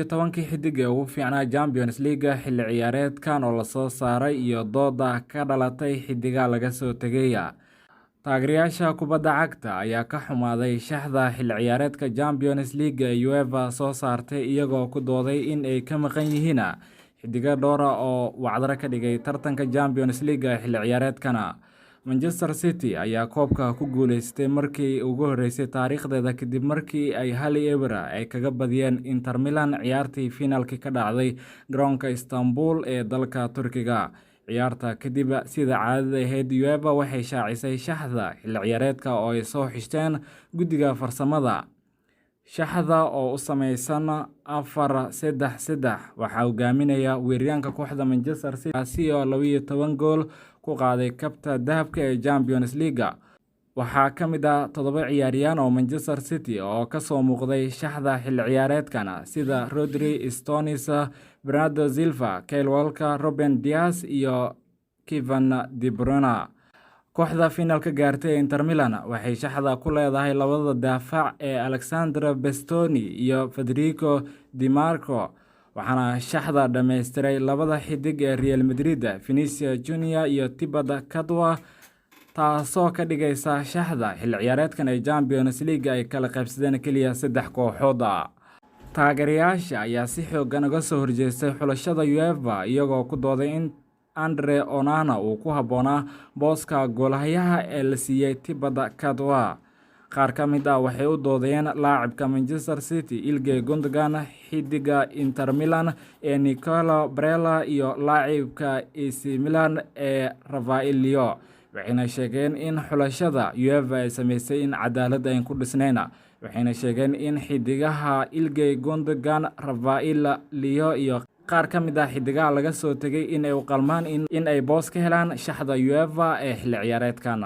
12 xidig ee ugu fiicnaa Champions League xilli ciyaareedkan oo la soo saaray iyo dooda ka dhalatay xidiga laga soo tagaya. Taageerayaasha kubadda cagta ayaa ka xumaaday shaxda xilli ciyaareedka Champions League ee UEFA soo saartay iyagoo ku dooday in ay ka maqan yihiin xidiga dhowr ah oo wacdaro ka dhigay tartanka Champions League xilli ciyaareedkan. Manchester City ayaa koobka ku guuleystay markii ugu horeysay taariikhdeeda kadib markii ay 1-0 ay kaga badiyeen Inter Milan ciyaartii finaalkii ka dhacday garoonka Istanbul ee dalka Turkiga. Ciyaarta kadib sida caadada ahayd UEFA waxay shaacisay shaxda xilli ciyaareedka oo ay soo xishteen guddiga farsamada. Shaxda oo u samaysan 4-3-3 waxaa hogaaminaya weeraryahanka kooxda Manchester City oo 12 gool ku qaaday kabta dahabka ee Champions League. Waxaa ka mid ah 7 ciyaaryahan oo Manchester City oo ka soo muuqday shaxda xilli ciyaareedkan sida Rodri, Stones, Bernardo Silva, Kyle Walker, Ruben Dias iyo Kevin De Bruyne. Kooxda finaalka gaartay Inter Milan waxay shaxda ku leedahay labada daafac ee Alexandre Bastoni iyo Federico Di Marco, waxaana shaxda dhameystiray labada xidig ee Real Madrid, Vinicius Junior iyo Thibaut Courtois, taasoo ka dhigaysa shaxda xilli ciyaareedkan ee Champions League ay kala qaybsadeen kaliya 3 kooxood. Taageerayaasha ayaa si xooggan uga soo horjeestay xulashada UEFA iyagoo ku dooday in Andre Onana uu ku habboonaa booska goolhayaha ee la siiyay Thibaut Courtois. Qaar ka mid ah waxay u doodeen laacibka Manchester City Ilkay Gundogan, xidiga Inter Milan ee Nicolo Barella iyo laacibka AC Milan ee Rafael Leao. Waxayna sheegeen in xulashada UEFA ay sameysay in cadaalad ay ku dhisnayn. Waxayna sheegeen in xidigaha Ilkay Gundogan, Rafael Leao iyo qaar ka mid ah xidigaha laga soo tagay in ay u qalmaan in ay boos ka helaan shaxda UEFA ee xilli ciyaareedkan.